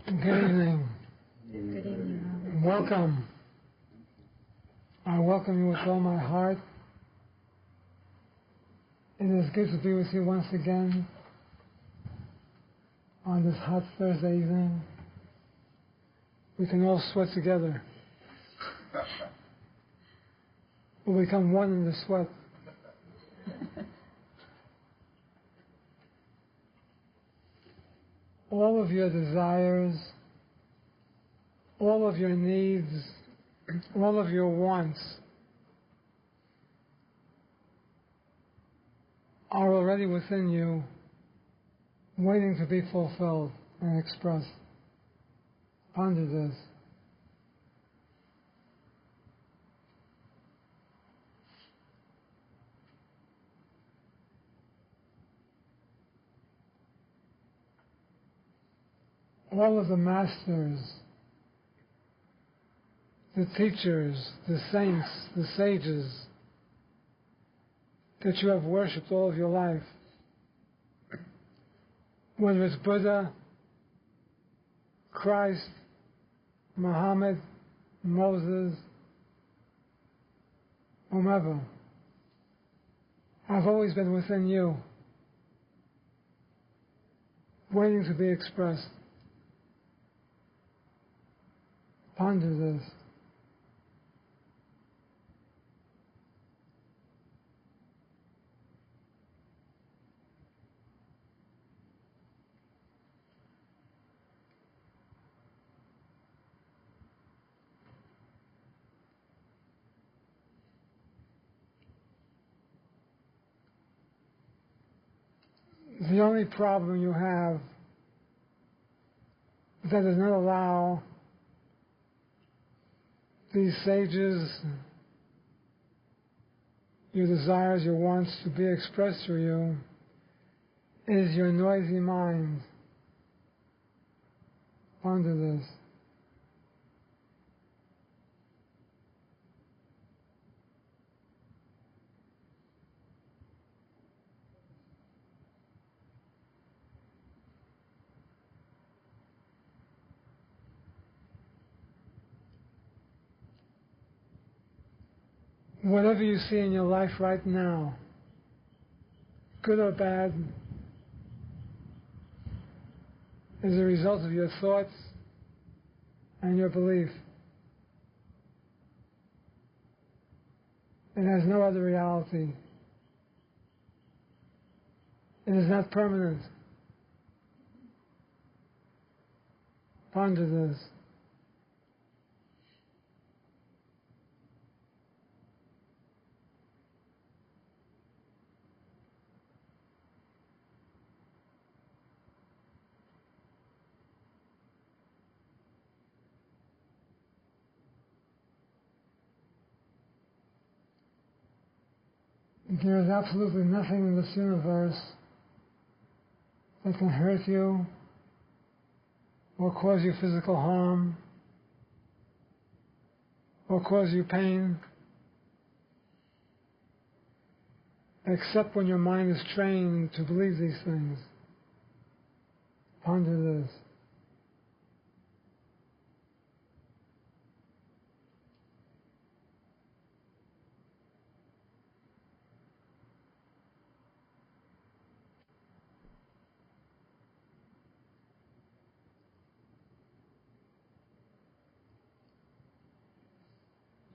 Good evening. Good evening. Welcome. I welcome you with all my heart. It is good to be with you once again on this hot Thursday evening. We can all sweat together. We'll become one in the sweat. All of your desires, all of your needs, all of your wants are already within you, waiting to be fulfilled and expressed. Ponder this. All of the masters, the teachers, the saints, the sages that you have worshipped all of your life, whether it's Buddha, Christ, Muhammad, Moses, whomever, have always been within you, waiting to be expressed. Ponder this. The only problem you have is that does not allow these sages, your desires, your wants to be expressed through you, is your noisy mind. Ponder this. Whatever you see in your life right now, good or bad, is a result of your thoughts and your belief. It has no other reality. It is not permanent. Ponder this. There is absolutely nothing in this universe that can hurt you or cause you physical harm or cause you pain, except when your mind is trained to believe these things. Ponder this.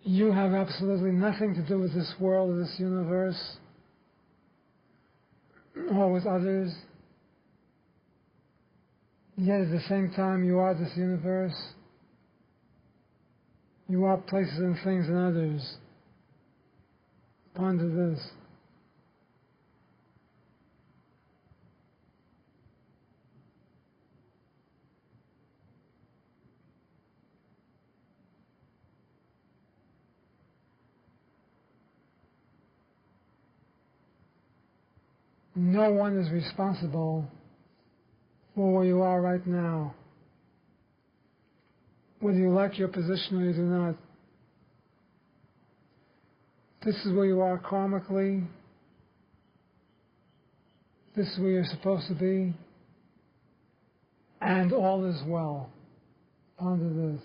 You have absolutely nothing to do with this world or this universe or with others. Yet at the same time you are this universe. You are places and things and others. Ponder this. No one is responsible for where you are right now, whether you like your position or you do not. This is where you are karmically. This is where you're supposed to be. And all is well. Ponder this.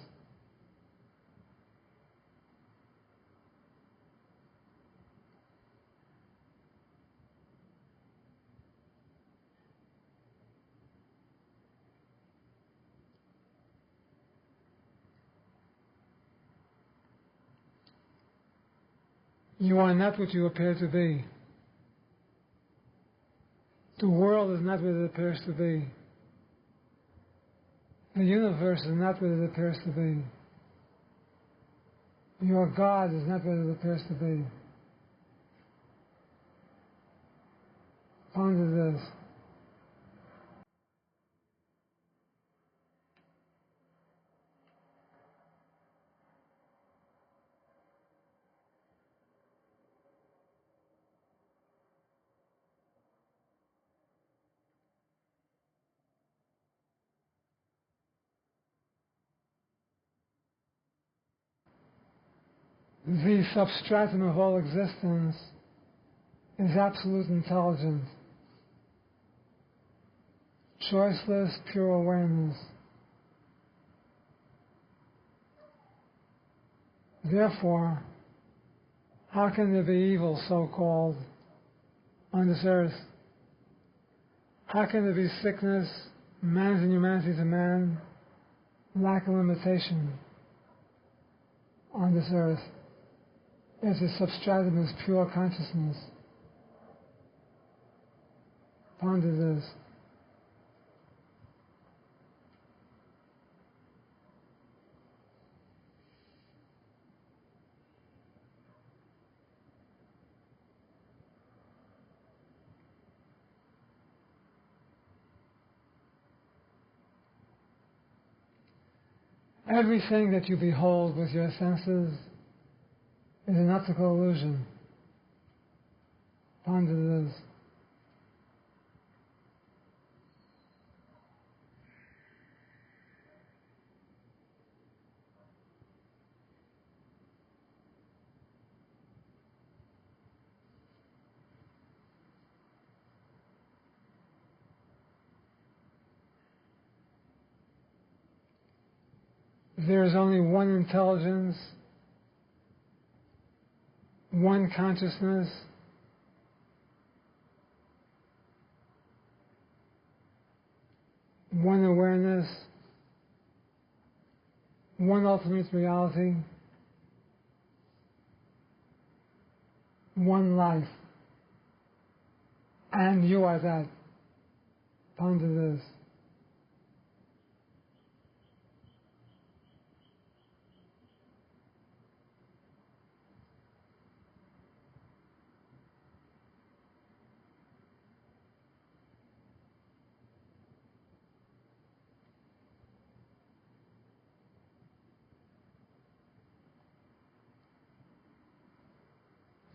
You are not what you appear to be. The world is not what it appears to be. The universe is not what it appears to be. Your God is not what it appears to be. Ponder this. The substratum of all existence is absolute intelligence, choiceless, pure awareness. Therefore, how can there be evil, so-called, on this earth? How can there be sickness, man's inhumanity to man, lack of limitation on this earth? If the substratum is pure consciousness. Ponder this. Everything that you behold with your senses is an optical illusion. Ponder this. There is only one intelligence, one consciousness, one awareness, one ultimate reality, one life. And you are that. Ponder this.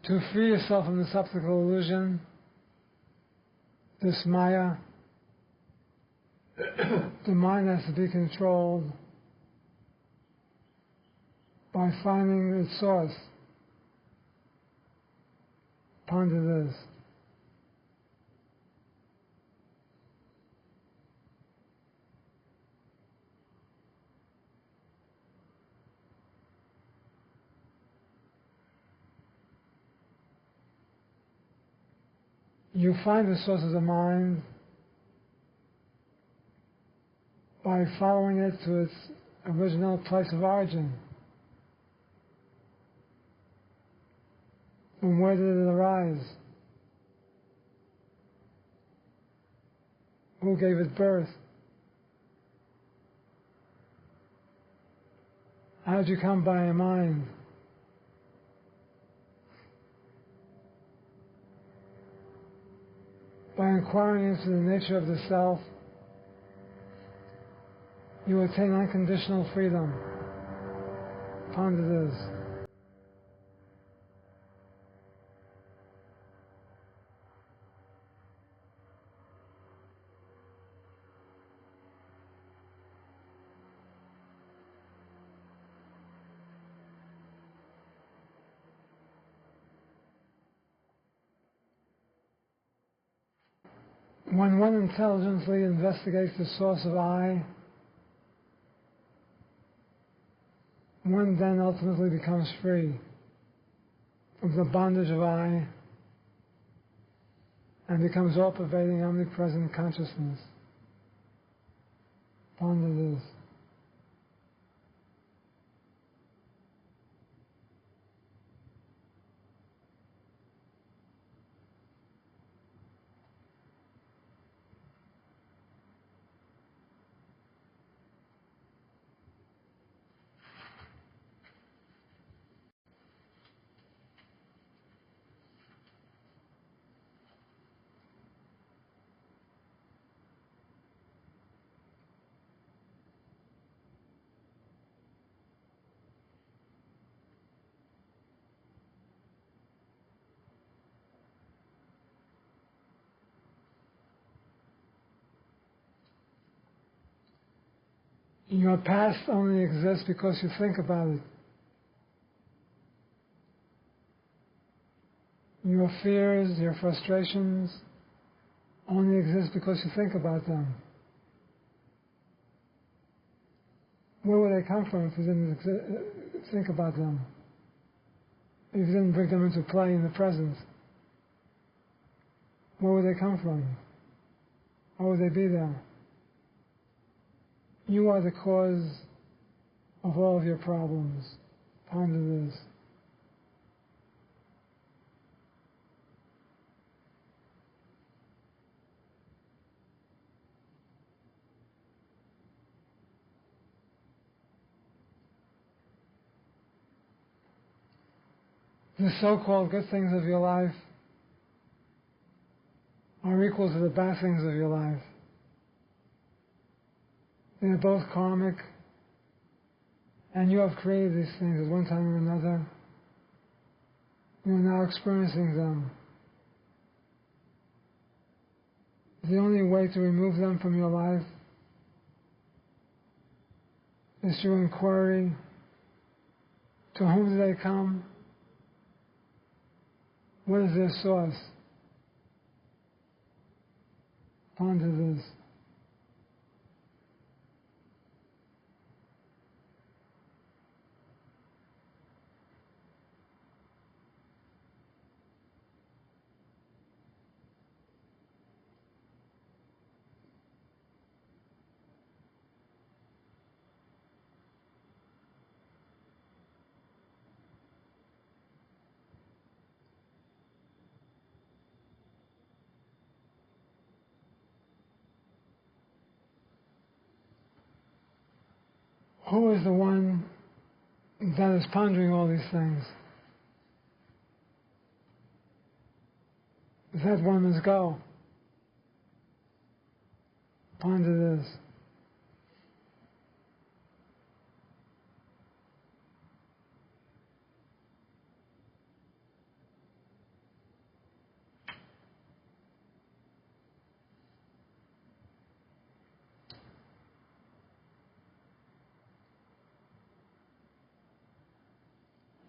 To free yourself from this optical illusion, this Maya, the mind has to be controlled by finding its source. Ponder this. You find the source of the mind by following it to its original place of origin. From where did it arise? Who gave it birth? How did you come by a mind? By inquiring into the nature of the self, you attain unconditional freedom. Ponder this. When one intelligently investigates the source of I, one then ultimately becomes free from the bondage of I and becomes all-pervading, omnipresent consciousness. Ponder this. Your past only exists because you think about it. Your fears, your frustrations only exist because you think about them. Where would they come from if you didn't think about them? If you didn't bring them into play in the present? Where would they come from? How would they be there? You are the cause of all of your problems. Ponder this. The so-called good things of your life are equal to the bad things of your life. They are both karmic, and you have created these things at one time or another. You are now experiencing them. The only way to remove them from your life is through inquiry. To whom do they come? What is their source? Ponder this. Who is the one that is pondering all these things? That one must go. Ponder this.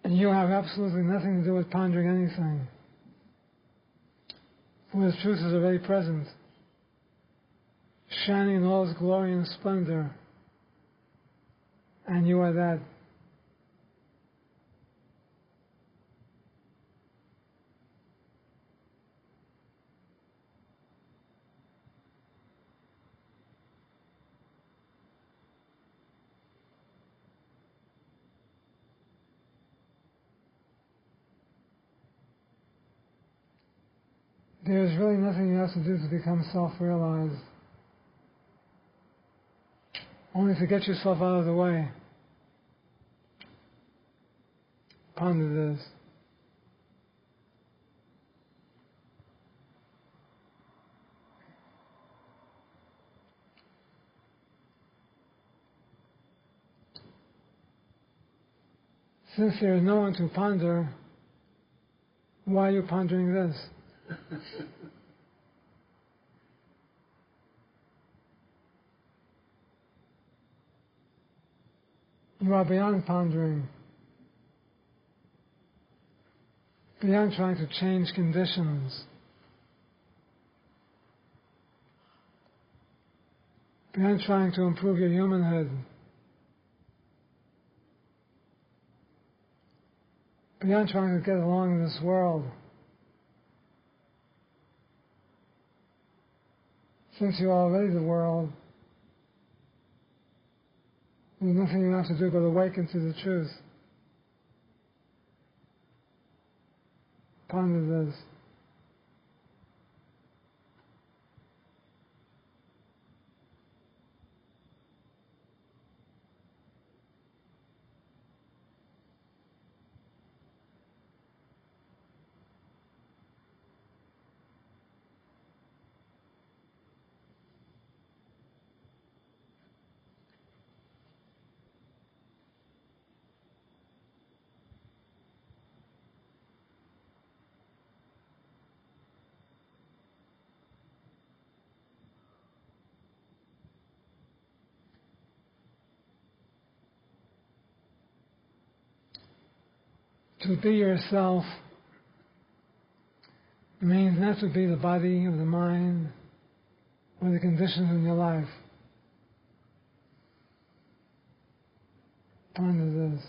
And you have absolutely nothing to do with pondering anything. For His truth is already present, shining in all its glory and splendor. And you are that. There is really nothing you have to do to become self-realized. Only to get yourself out of the way. Ponder this. Since there is no one to ponder, why are you pondering this? You are beyond pondering, beyond trying to change conditions, beyond trying to improve your humanhood. beyond trying to get along in this world. Since you are already the world, there's nothing you have to do but awaken to the truth. Ponder this. To be yourself means not to be the body or the mind or the conditions in your life. Ponder this.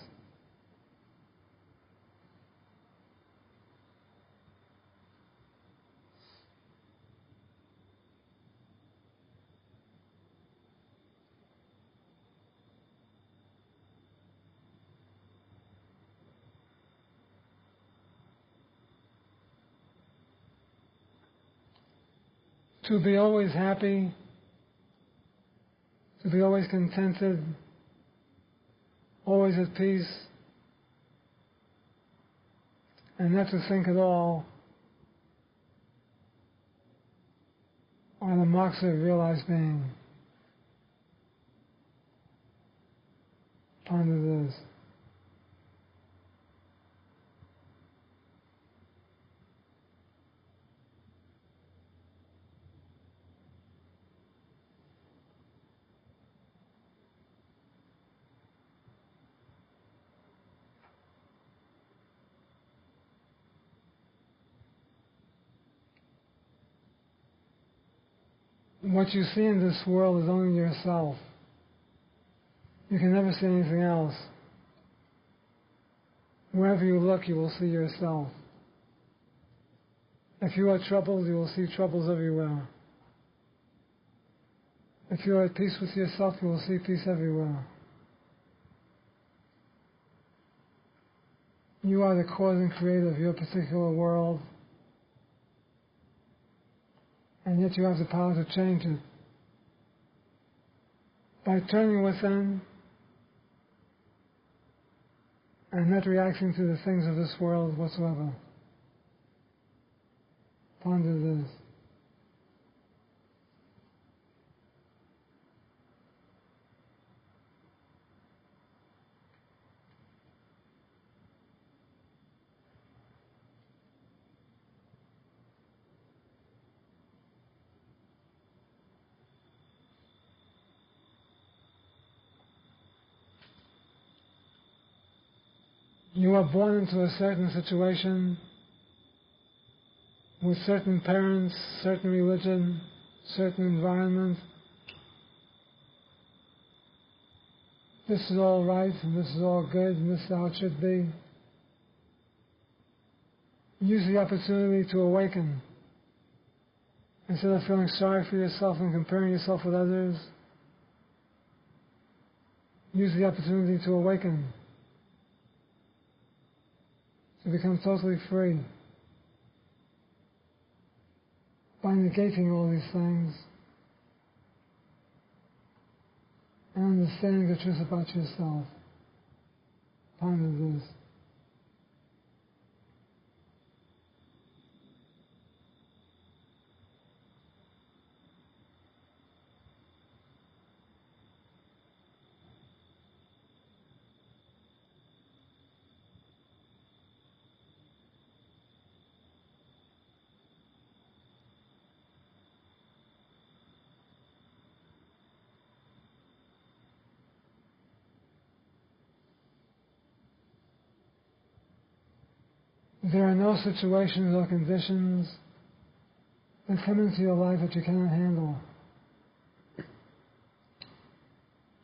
To be always happy, to be always contented, always at peace, and not to think at all, are the marks of realized being. Ponder this. What you see in this world is only yourself. You can never see anything else. Wherever you look, you will see yourself. If you are troubled, you will see troubles everywhere. If you are at peace with yourself, you will see peace everywhere. You are the cause and creator of your particular world, and yet you have the power to change it. By turning within and not reacting to the things of this world whatsoever. Ponder this. You are born into a certain situation with certain parents, certain religion, certain environment. This is all right, and this is all good, and this is how it should be. Use the opportunity to awaken. Instead of feeling sorry for yourself and comparing yourself with others, use the opportunity to awaken, to become totally free by negating all these things and understanding the truth about yourself. Ponder this. There are no situations or conditions that come into your life that you cannot handle.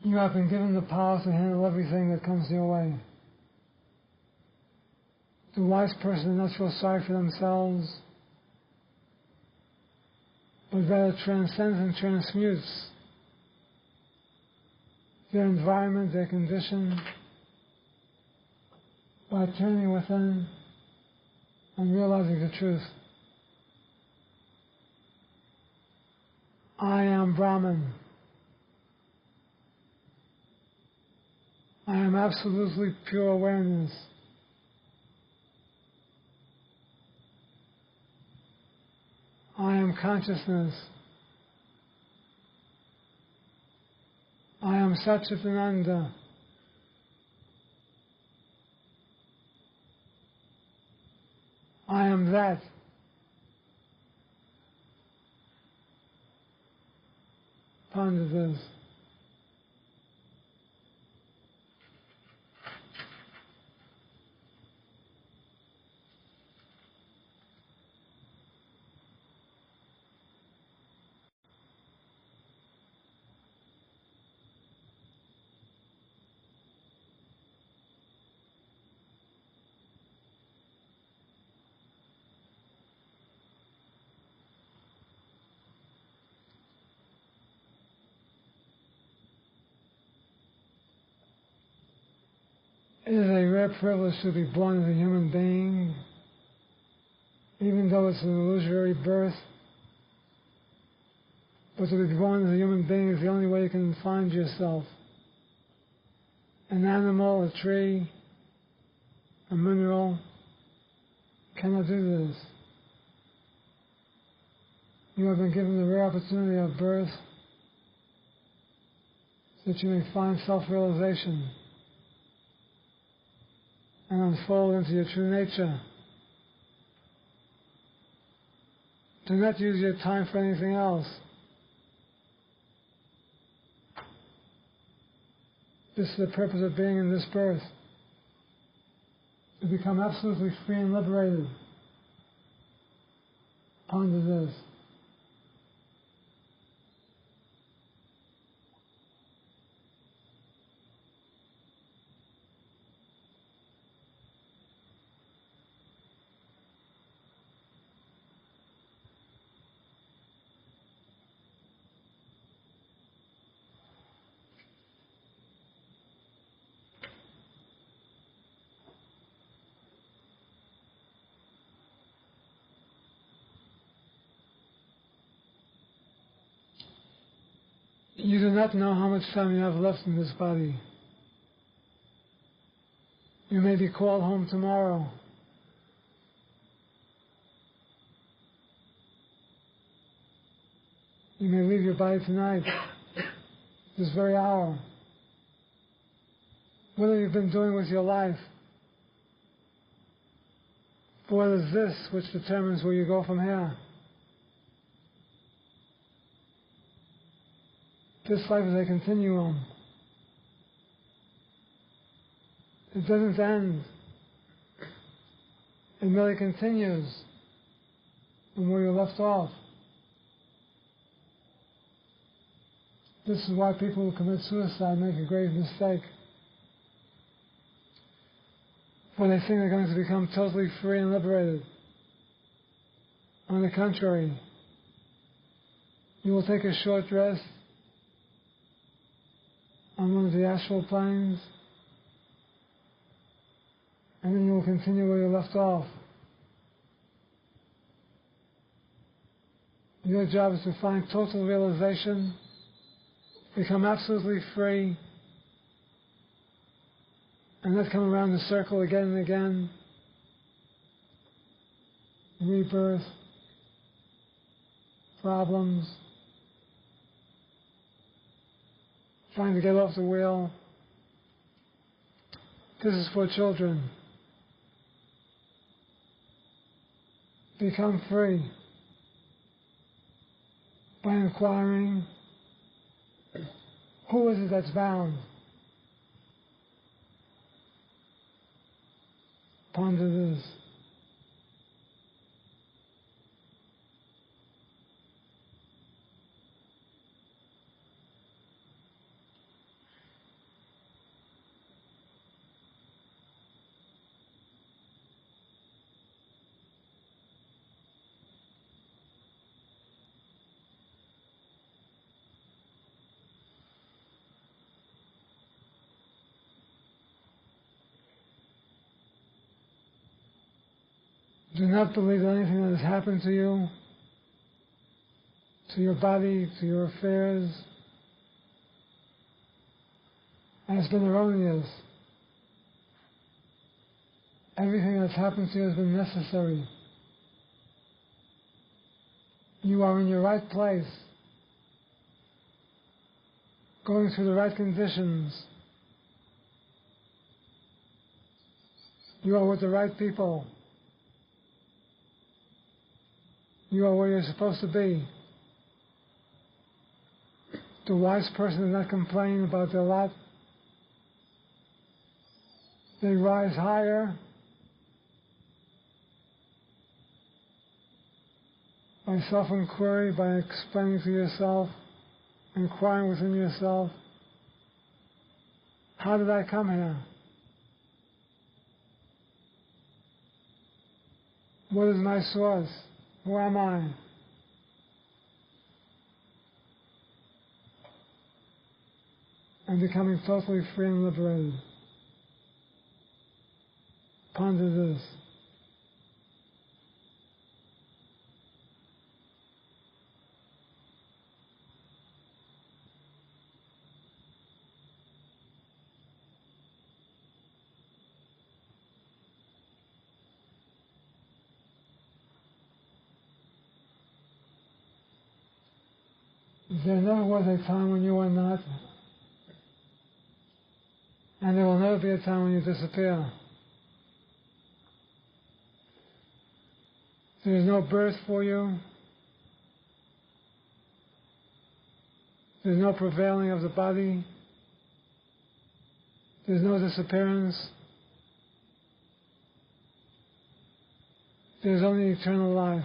You have been given the power to handle everything that comes your way. The wise person does not feel sorry for themselves, but rather transcends and transmutes their environment, their condition, by turning within and realizing the truth. I am Brahman. I am absolutely pure awareness. I am consciousness. I am Satchitananda. I am that. Ponder this. It is a rare privilege to be born as a human being, even though it's an illusory birth. But to be born as a human being is the only way you can find yourself. An animal, a tree, a mineral cannot do this. You have been given the rare opportunity of birth so that you may find self-realization and unfold into your true nature. Do not use your time for anything else. This is the purpose of being in this birth, to become absolutely free and liberated. Ponder this. You do not know how much time you have left in this body. You may be called home tomorrow. You may leave your body tonight, this very hour. What have you been doing with your life? For what is this which determines where you go from here? This life is a continuum. It doesn't end. It merely continues from where you left off. This is why people who commit suicide make a grave mistake. For they think they're going to become totally free and liberated. On the contrary, you will take a short rest on one of the astral planes, and then you will continue where you left off. Your job is to find total realization, become absolutely free, and not come around the circle again and again. Rebirth, problems, trying to get off the wheel. This is for children. Become free by inquiring, who is it that's bound? Ponder this. Do not believe that anything that has happened to you, to your body, to your affairs, has been erroneous. Everything that's happened to you has been necessary. You are in your right place, going through the right conditions. You are with the right people. You are where you're supposed to be. The wise person does not complain about their lot. They rise higher by self-inquiry, by explaining to yourself, inquiring within yourself, how did I come here? What is my source? Who am I? And becoming totally free and liberated. Ponder this. There never was a time when you were not, and there will never be a time when you disappear. There is no birth for you. There's no prevailing of the body. There's no disappearance. There's only eternal life.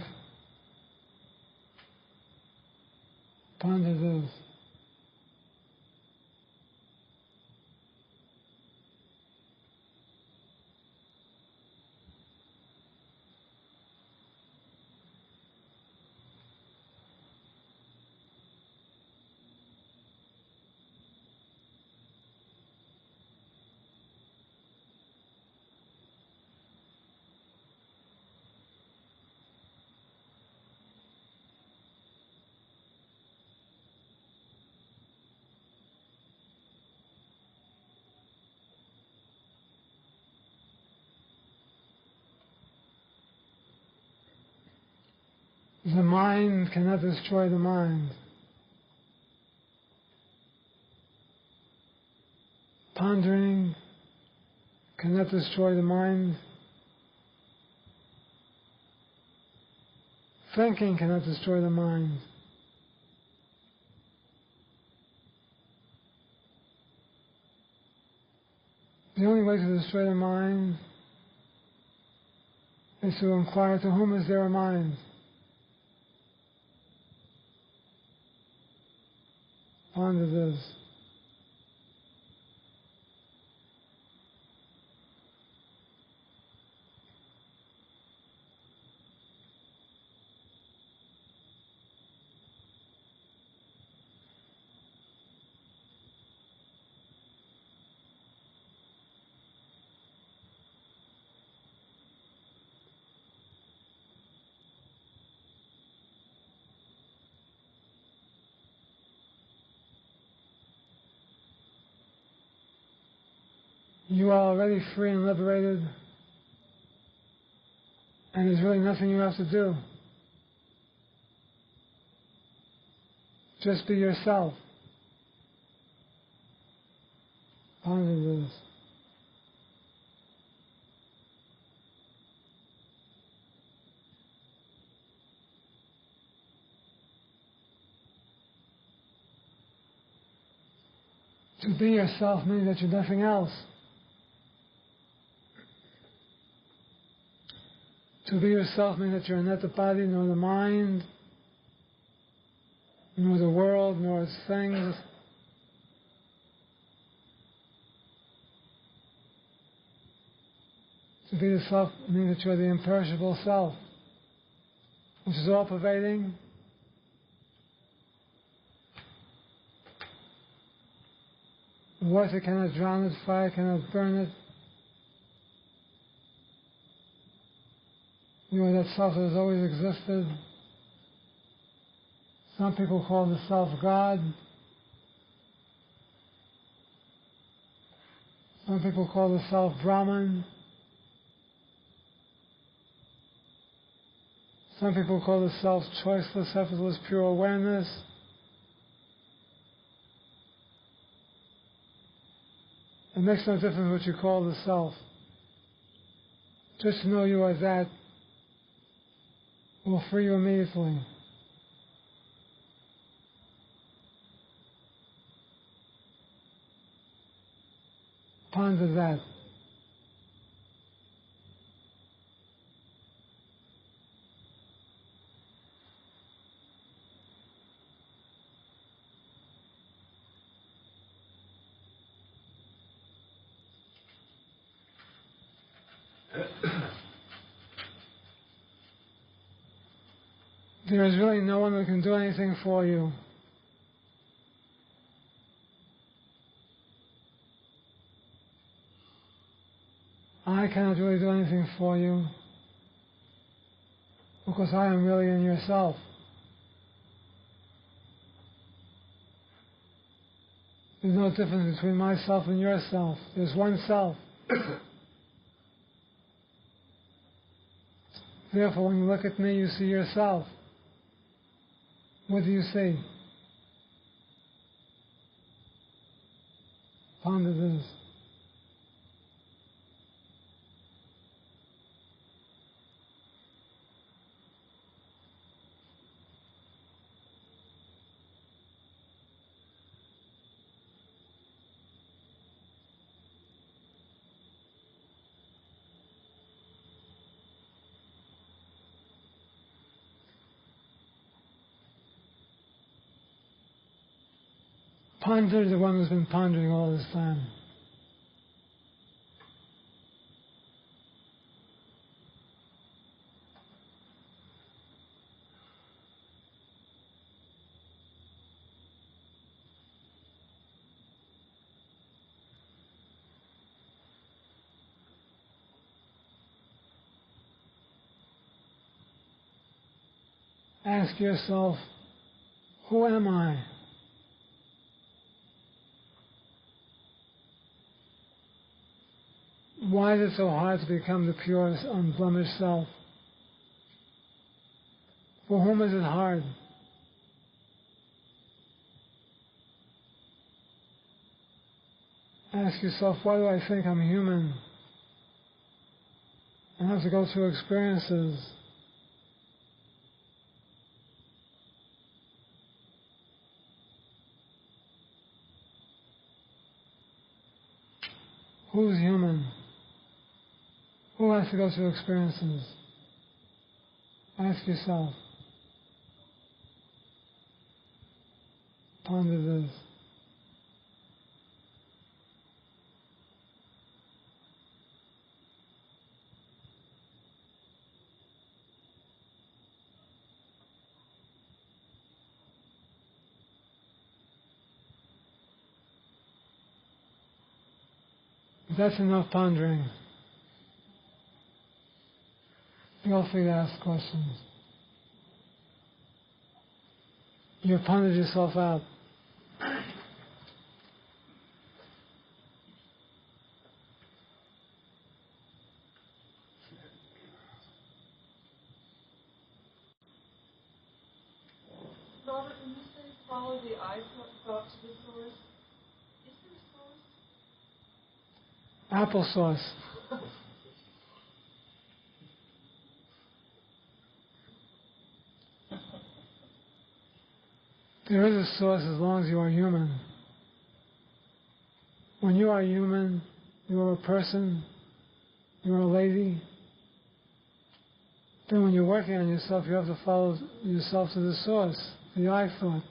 Ponder this. The mind cannot destroy the mind. Pondering cannot destroy the mind. Thinking cannot destroy the mind. The only way to destroy the mind is to inquire to whom is there a mind. Ponder this. You are already free and liberated, and there's really nothing you have to do. Just be yourself. Ponder this. To be yourself means that you're nothing else. To be yourself means that you're not the body, nor the mind, nor the world, nor its things. To be the self means that you're the imperishable self, which is all-pervading, water cannot drown it, fire cannot burn it. You are that self that has always existed. Some people call the self God. Some people call the self Brahman. Some people call the self choiceless, effortless, pure awareness. It makes no difference what you call the self. Just to know you as that will free you immediately. Ponder that. There is really no one that can do anything for you. I cannot really do anything for you because I am really in yourself. There's no difference between myself and yourself. There's one self. Therefore, when you look at me, you see yourself. What do you see? Ponder this. Ponder the one who's been pondering all this time. Ask yourself, who am I? Why is it so hard to become the pure, unblemished self? For whom is it hard? Ask yourself, why do I think I'm human? I have to go through experiences. Who's human? Who has to go through experiences? Ask yourself. Ponder this. That's enough pondering. Feel free to ask questions. You've pondered yourself out. Robert, when you say follow the eye thought to the source, is there a source? Applesauce. There is a source as long as you are human. When you are human, you are a person, you are a lady. Then when you're working on yourself, you have to follow yourself to the source, the I thought.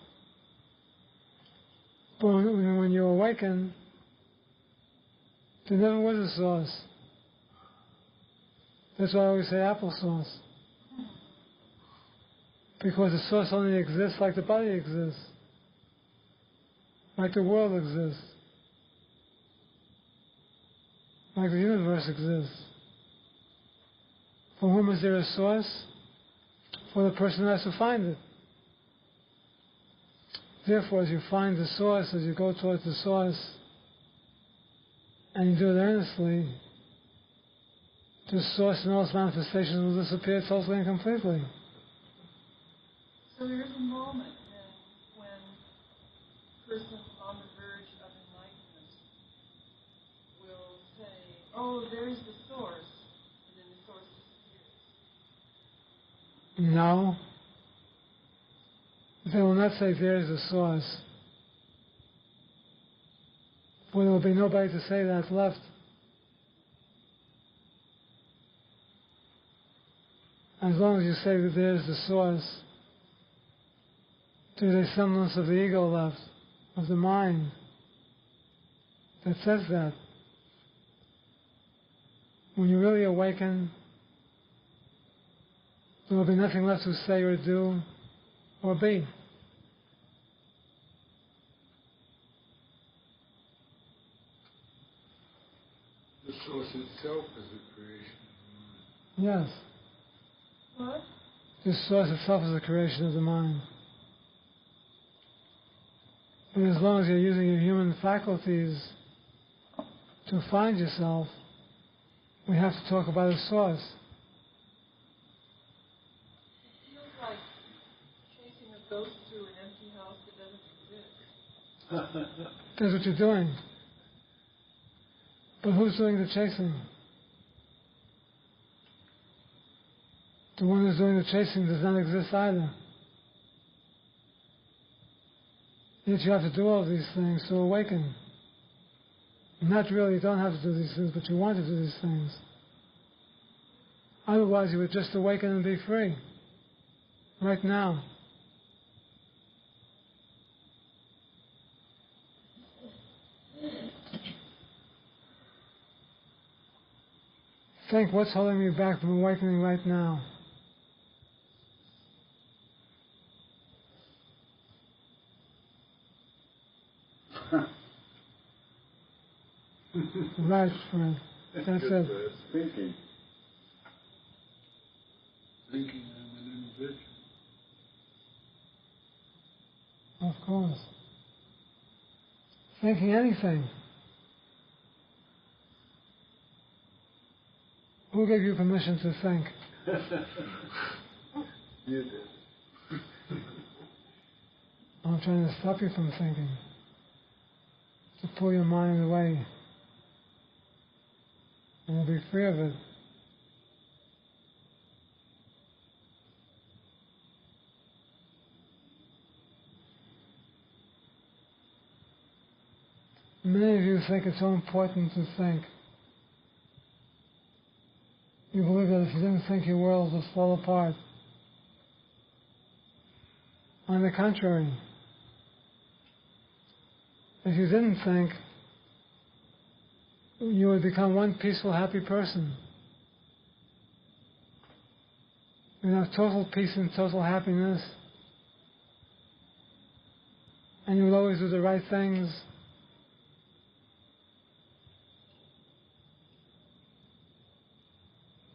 But when you awaken, there never was a source. That's why I always say applesauce. Because the source only exists like the body exists, like the world exists, like the universe exists. For whom is there a source? For the person who has to find it. Therefore, as you find the source, as you go towards the source, and you do it earnestly, the source and all its manifestations will disappear totally and completely. So there is a moment then when a person on the verge of enlightenment will say, oh, there's the source, and then the source disappears. No. They will not say there's the source. For there will be nobody to say that left. As long as you say that there's the source, there's a semblance of the ego left, of the mind, that says that. When you really awaken, there will be nothing left to say or do or be. The source itself is a creation of the mind. Yes. What? The source itself is a creation of the mind. But as long as you're using your human faculties to find yourself, we have to talk about a source. It feels like chasing a ghost through an empty house that doesn't exist. That's what you're doing. But who's doing the chasing? The one who's doing the chasing does not exist either. Yet you have to do all these things to awaken. Not really, you don't have to do these things, but you want to do these things. Otherwise you would just awaken and be free. Right now. Think, what's holding me back from awakening right now? Right, friend. That's it. Thinking. Thinking I'm an individual. Of course. Thinking anything. Who gave you permission to think? You did. I'm trying to stop you from thinking. To pull your mind away. And you'll be free of it. Many of you think it's so important to think. You believe that if you didn't think, your world would fall apart. On the contrary, if you didn't think, you would become one peaceful, happy person. You'd have total peace and total happiness. And you would always do the right things.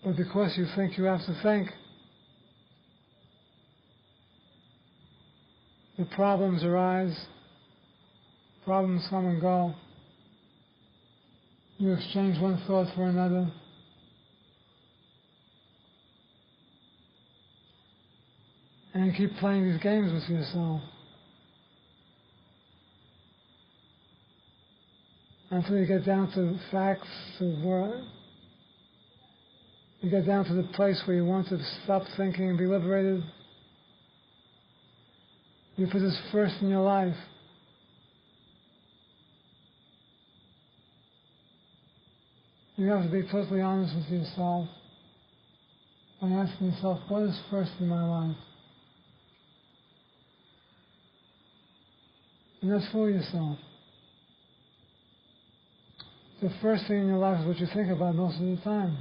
But because you think you have to think, the problems arise, problems come and go. You exchange one thought for another. And you keep playing these games with yourself. Until you get down to facts, you get down to the place where you want to stop thinking and be liberated. You put this first in your life. You have to be totally honest with yourself by asking yourself, what is first in my life? And not fool yourself. The first thing in your life is what you think about most of the time.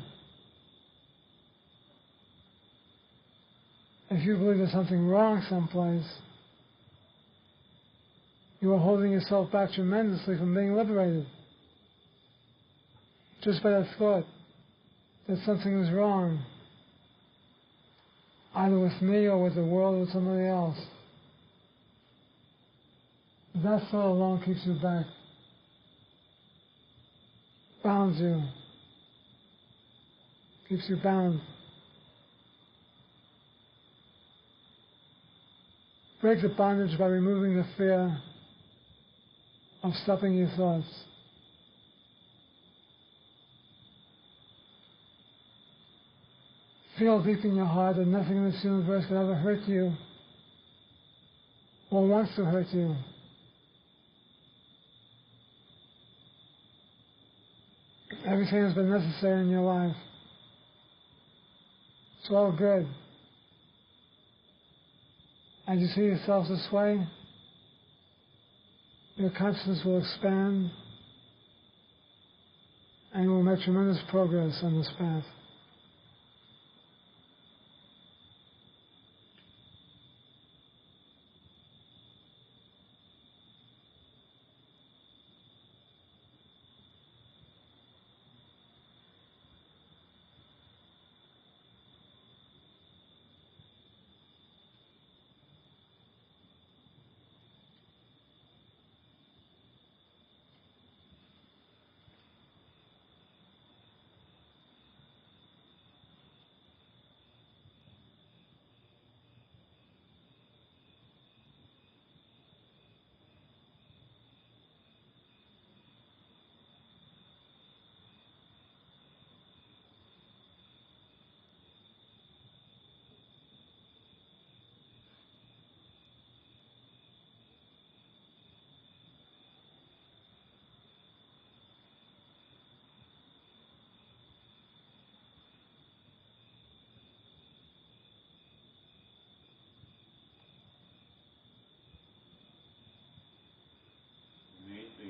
If you believe there's something wrong someplace, you are holding yourself back tremendously from being liberated. Just by that thought that something is wrong, either with me or with the world or with somebody else. That thought alone keeps you back, bounds you, keeps you bound. Break the bondage by removing the fear of stopping your thoughts. Feel deep in your heart that nothing in this universe can ever hurt you or wants to hurt you. Everything has been necessary in your life. It's all good. As you see yourself this way, your consciousness will expand and you will make tremendous progress on this path.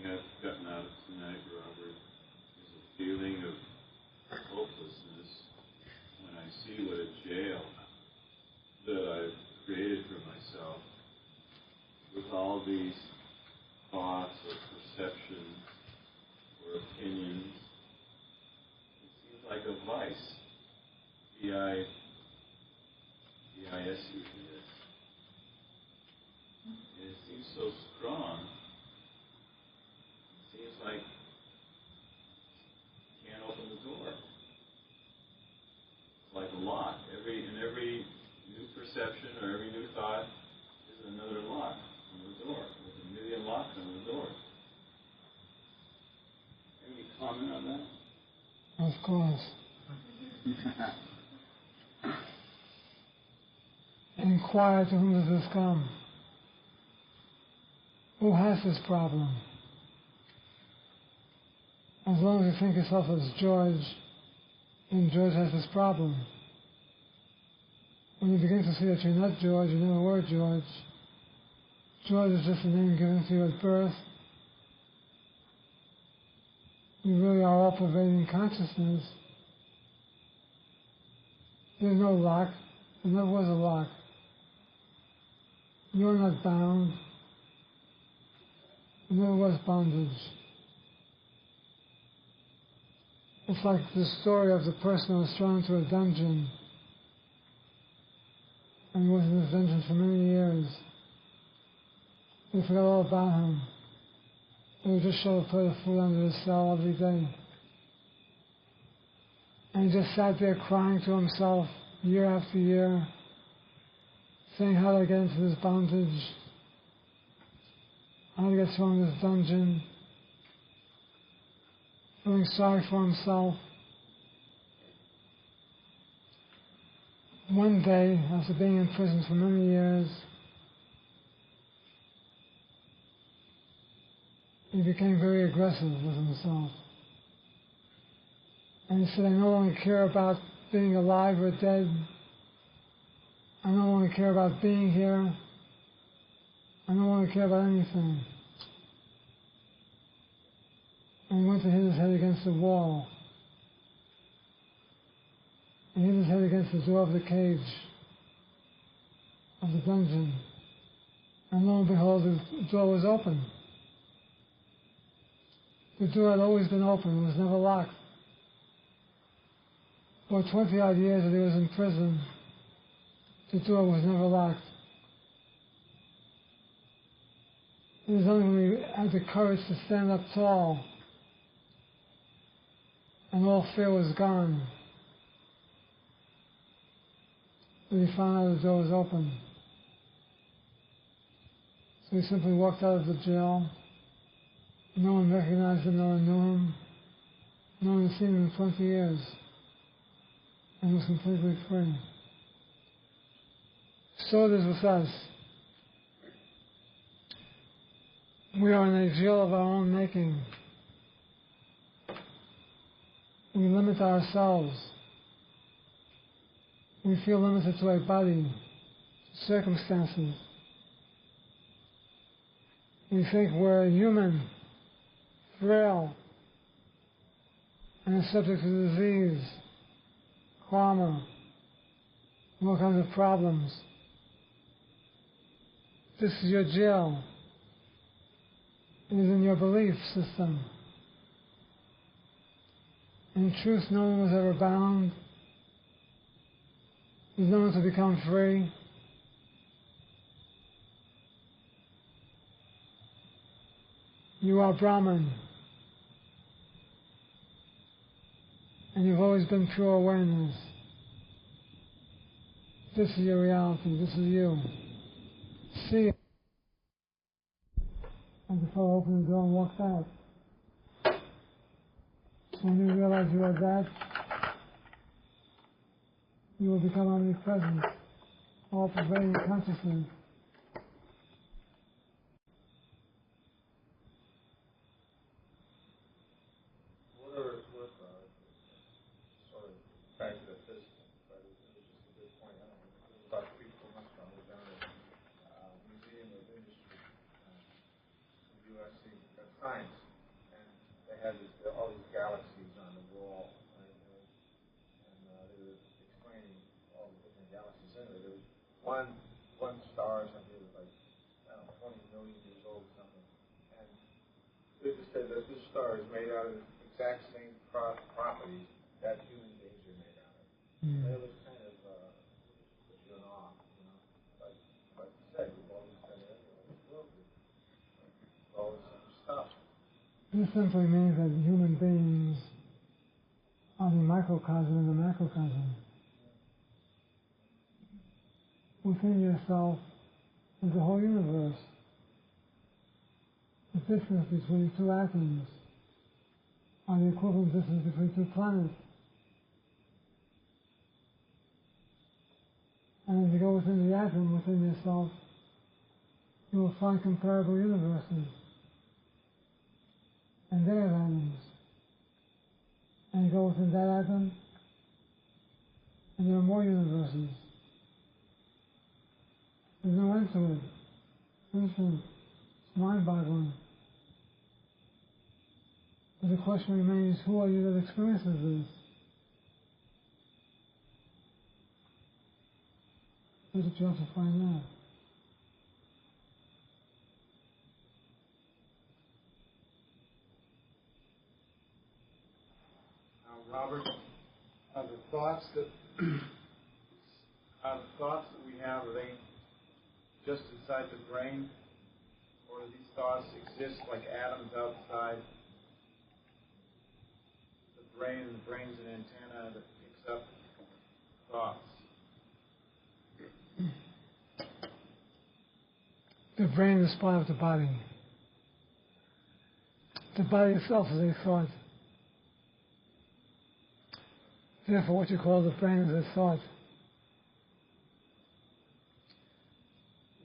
I've gotten out of tonight, Robert, is a feeling of hopelessness when I see what a jail that I've created for myself with all these thoughts or perceptions or opinions. It seems like a vice. V-I-S-U-S. And it seems so strong. Seems like you can't open the door. It's like a lock. Every new perception or every new thought is another lock on the door. There's a million locks on the door. Any comment on that? Of course. Inquire, to whom does this come? Who has this problem? As long as you think yourself as George, then George has this problem. When you begin to see that you're not George, you never were George, George is just a name given to you at birth. You really are all-pervading consciousness. There's no lock. There never was a lock. You're not bound. There never was bondage. It's like the story of the person who was thrown into a dungeon and was in this dungeon for many years. They forgot all about him. They would just show a plate of food under his cell every day. And he just sat there crying to himself year after year, saying how to get into this bondage, how to get thrown in this dungeon, feeling sorry for himself. One day, after being in prison for many years, he became very aggressive with himself. And he said, I no longer care about being alive or dead. I no longer care about being here. I no longer care about anything. And he went to hit his head against the wall. And hit his head against the door of the cage, of the dungeon. And lo and behold, the door was open. The door had always been open. It was never locked. For 20-odd years that he was in prison, The door was never locked. It was only when we had the courage to stand up tall and all fear was gone that we found out the door was open. So we simply walked out of the jail. No one recognized him, no one knew him. No one had seen him in 20 years and was completely free. So it is with us. We are in a jail of our own making. We limit ourselves. We feel limited to a body, circumstances. We think we're human, frail, and are subject to disease, karma, and all kinds of problems. This is your jail. It is in your belief system. In truth, no one was ever bound. There's no one to become free. You are Brahman. And you've always been pure awareness. This is your reality. This is you. See it. And the fellow opened the door and walked out. So when you realize you are that, you will become omnipresent, all-pervading consciousness. Whatever it's worth, sort of back to the physical, but it was just a good point. I don't know, it was about 3-4 months ago, I was down at Museum of Industry in USC, science, and they had all these galaxies on the wall, right? And they were explaining all the different galaxies. Anyway, there was one star or something that was like, I don't know, 20 million years old or something. And they just said that this star is made out of the exact same properties that human beings are made out of. And it was kind of put you in awe, you know. Like you said, we've always been in this world with all the same stuff. This simply means that human beings are the microcosm and the macrocosm. Within yourself is the whole universe. The distance between two atoms are the equivalent distance between two planets. And as you go within the atom, within yourself, you will find comparable universes and their atoms. And you go within that atom, and there are more universes. There's no end to it. Infinite. It's mind-boggling. But the question remains, who are you that experiences this? That's what you have to find out. Now, Robert, are the thoughts that we have, are they just inside the brain, or do these thoughts exist like atoms outside the brain, and the brain's an antenna that picks up thoughts? The brain is part of the body. The body itself is a thought. Therefore, what you call the brain is a thought.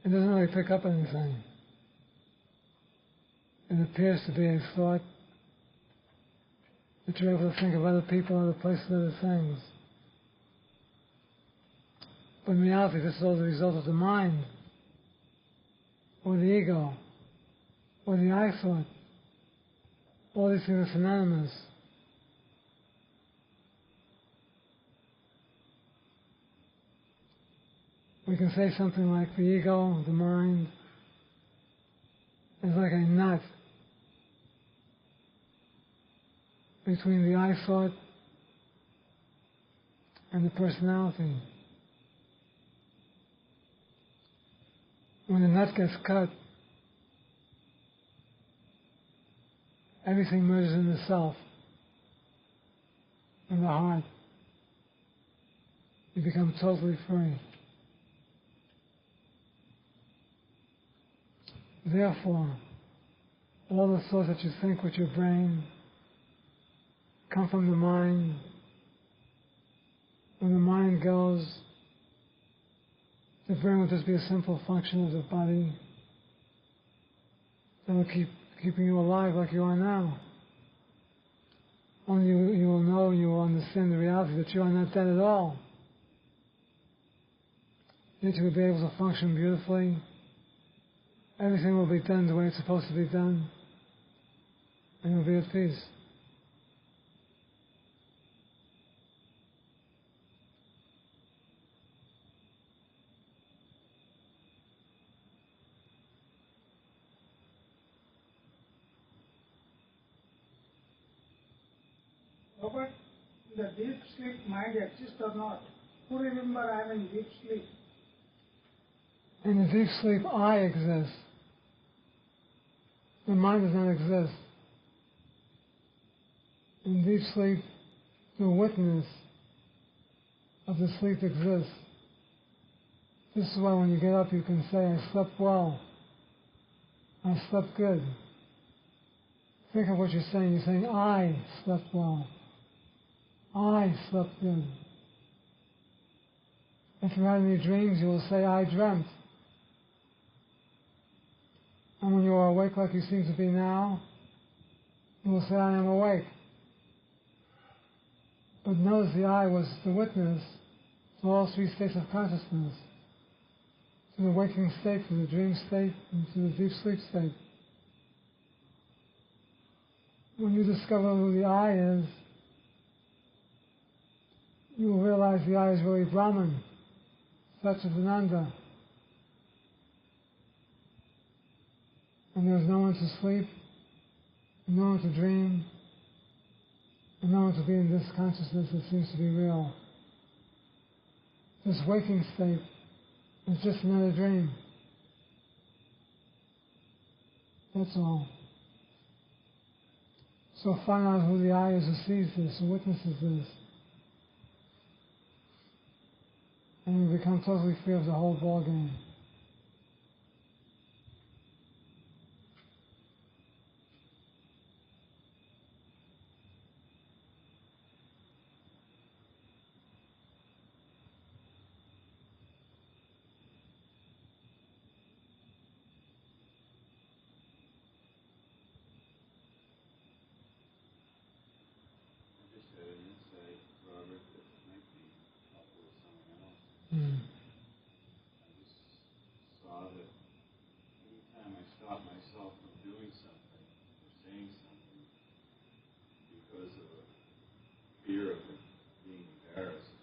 It doesn't really pick up anything. It appears to be a thought that you're able to think of other people, other places, other things. But in reality, this is all the result of the mind, or the ego, or the I thought. All these things are synonymous. We can say something like the ego, the mind, is like a knot between the I thought and the personality. when the nut gets cut, everything merges in the self, in the heart. You become totally free. Therefore, all the thoughts that you think with your brain come from the mind. When the mind goes, the brain will just be a simple function of the body that will keep keeping you alive like you are now. Only you will know, you will understand the reality that you are not dead at all. Yet you will be able to function beautifully. Everything will be done the way it's supposed to be done. And you'll be at peace. Robert, the deep sleep mind exists or not? Who remember I am in deep sleep? In the deep sleep, I exist. The mind does not exist. In deep sleep, the witness of the sleep exists. This is why when you get up, you can say, I slept well. I slept good. Think of what you're saying. You're saying, I slept well. I slept good. If you had any dreams, you will say, I dreamt. And when you are awake like you seem to be now, you will say, I am awake. But notice the I was the witness to all three states of consciousness, to the waking state, to the dream state, and to the deep sleep state. When you discover who the I is, you will realize the I is really Brahman, Satchidananda. And there's no one to sleep, no one to dream, and no one to be in this consciousness that seems to be real. This waking state is just another dream. That's all. So find out who the I is who sees this, who witnesses this. And you become totally free of the whole ball game. I just saw that anytime I stop myself from doing something or saying something because of a fear of it being embarrassed,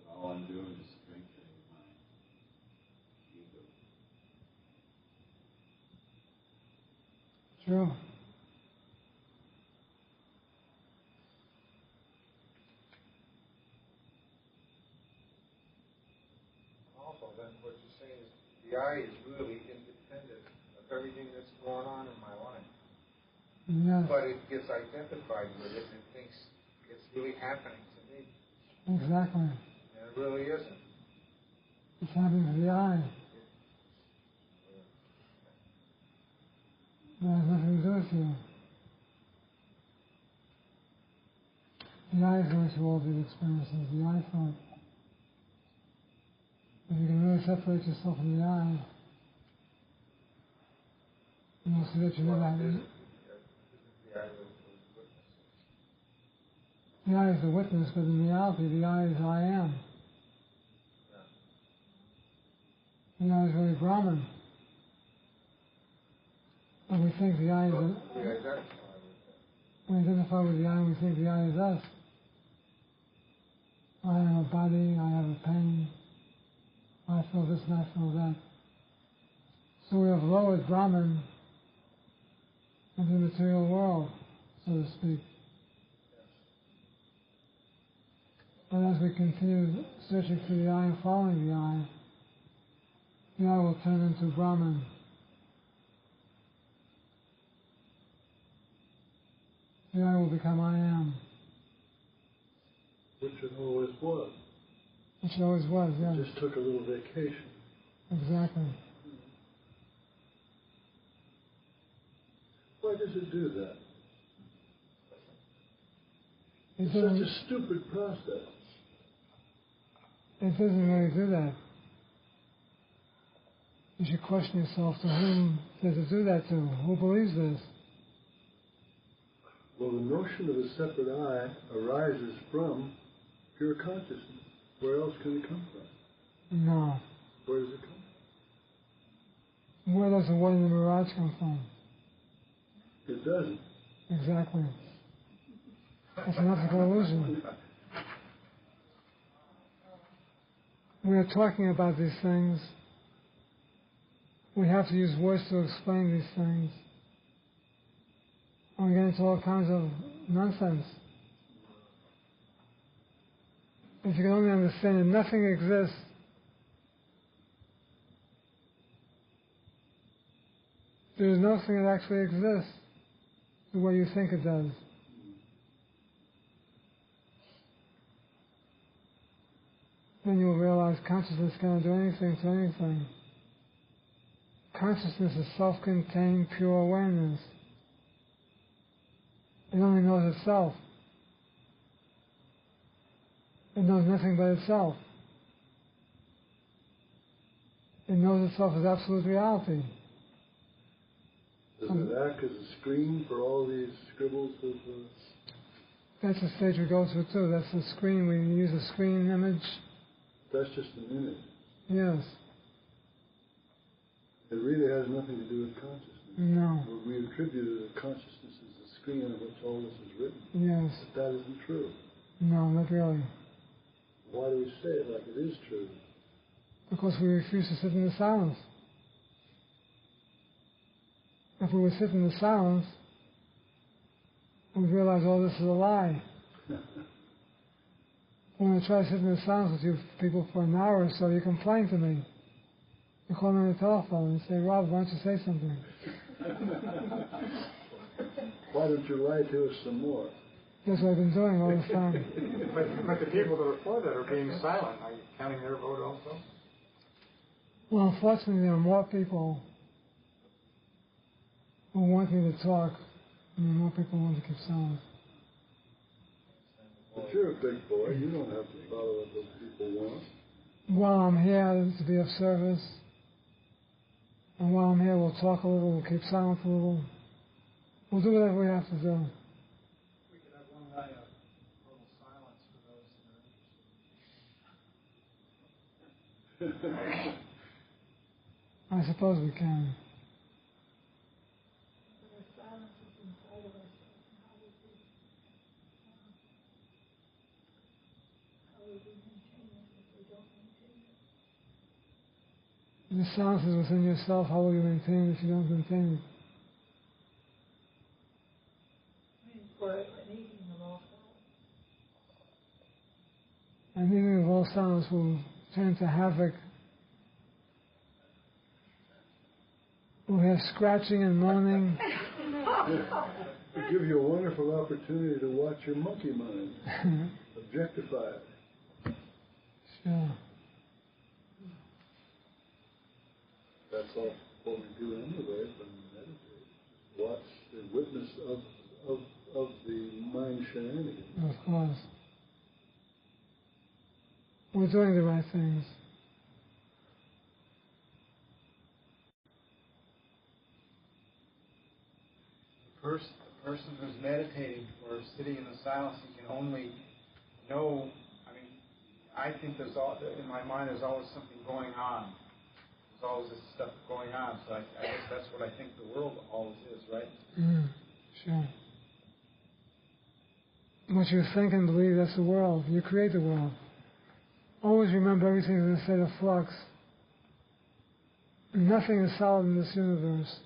that all I'm doing is strengthening my ego. True. Then what you're saying is the I is really independent of everything that's going on in my life. Yes. But it gets identified with it and thinks it's really happening to me. Exactly. And it really isn't. It's happening to the I. It has nothing to do with you. The I is going through all these experiences, the I thought. If you can really separate yourself from the I, you'll see that you never have any. The I is the witness, but in reality, the I is I am. The I is really Brahman. And we think the I is. We identify with the I and we think the I is us. I have a body, I have a pain. I feel this and I feel that. So we have lowered Brahman into the material world, so to speak. But as we continue searching for the I and following the I, the I will turn into Brahman. The I will become I am. Which it always was. Which it always was, yeah. It just took a little vacation. Exactly. Why does it do that? It's such a stupid process. It doesn't really do that. You should question yourself, to whom does it do that to? Who believes this? Well, the notion of a separate I arises from pure consciousness. Where else can it come from? No. Where does it come from? Where does the word in the mirage come from? It doesn't. Exactly. It's an optical illusion. We are talking about these things. We have to use words to explain these things. And we get into all kinds of nonsense. If you can only understand that nothing exists, there is nothing that actually exists the way you think it does. Then you'll realize consciousness cannot do anything to anything. Consciousness is self-contained, pure awareness. It only knows itself. It knows nothing but itself. It knows itself as absolute reality. Does it act as a screen for all these scribbles of... That's the stage we go through too. That's the screen. We use a screen image. That's just an image. Yes. It really has nothing to do with consciousness. No. We attribute consciousness as a screen on which all this is written. Yes. But that isn't true. No, not really. Why do we say it like it is true? Because we refuse to sit in the silence. If we would sit in the silence, we'd realize all this is a lie. When I try to sit in the silence with you people for an hour or so, you complain to me. You call me on the telephone and say, Rob, why don't you say something? Why don't you lie to us some more? That's what I've been doing all this time. But the people that are for that are being silent. Are you counting their vote also? Well, unfortunately, there are more people who want me to talk, and more people want to keep silent. But you're a big boy. You don't have to follow what those people want. While I'm here to be of service, and while I'm here, we'll talk a little, we'll keep silent a little. We'll do whatever we have to do. We could have one night of total silence for those that are interested. I suppose we can. The silence is within yourself. How will you maintain it if you don't maintain it? An eating of all silence will turn into havoc. We'll have scratching and moaning. It gives you a wonderful opportunity to watch your monkey mind, objectify it. Sure. That's all what we do anyway when we meditate. Just watch the witness of the mind shenanigans. Of course. We're doing the right things. The person who's meditating or sitting in the silence, he can only know. I mean, I think in my mind there's always something going on. There's always this stuff going on. So I guess that's what I think the world always is, right? Sure. What you think and believe, that's the world. You create the world. Always remember everything is in a state of flux. Nothing is solid in this universe.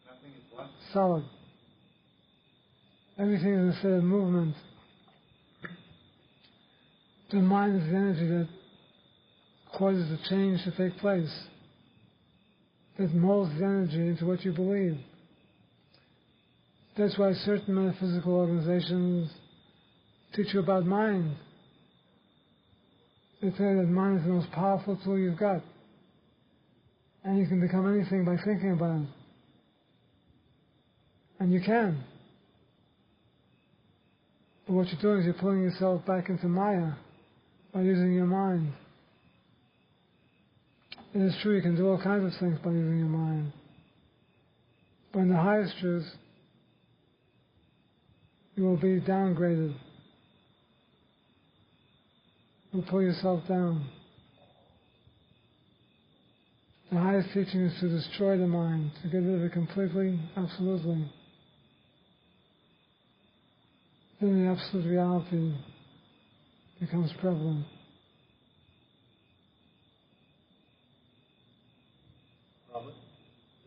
Nothing is what? Solid. Everything is in a state of movement. The mind is the energy that causes the change to take place, that molds the energy into what you believe. That's why certain metaphysical organizations teach you about mind. They tell you that mind is the most powerful tool you've got. And you can become anything by thinking about it. And you can. But what you're doing is you're pulling yourself back into Maya by using your mind. It is true you can do all kinds of things by using your mind. But in the highest truth, you will be downgraded. You'll pull yourself down. The highest teaching is to destroy the mind, to get rid of it completely, absolutely. Then the absolute reality becomes prevalent.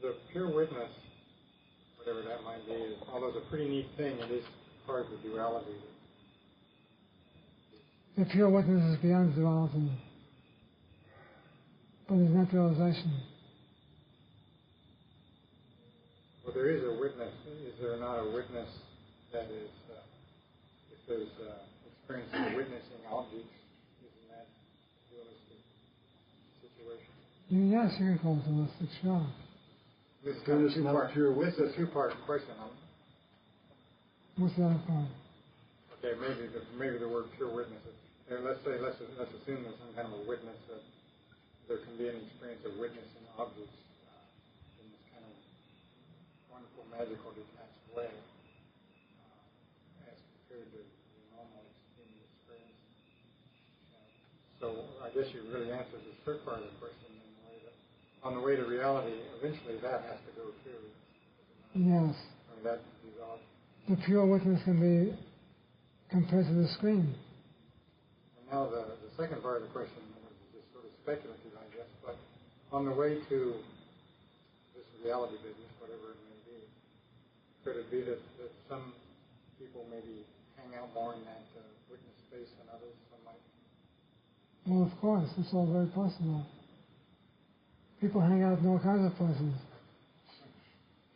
The pure witness, whatever that might be, although it's a pretty neat thing, it is part of the duality. The pure witness is beyond duality, but it's not realization. Well, there is a witness. Is there not a witness that is, if there's experience of witnessing objects, isn't that a dualistic situation? Yes, you can call it dualistic, sure. This is kind of a two-part question. What's the other part? Okay, maybe the word pure witness. Let's assume there's some kind of a witness that there can be an experience of witnessing objects in this kind of wonderful, magical, detached way, as compared to the normal human experience. So I guess you really answered the third part of the question in the way that, on the way to reality, eventually that has to go too. Yes. I mean, that dissolves. The pure witness can be compared to the screen. And now the second part of the question is just sort of speculative, I guess, but on the way to this reality business, whatever it may be, could it be that some people maybe hang out more in that witness space than others? Some might. Well, of course, it's all very possible. People hang out in all kinds of places.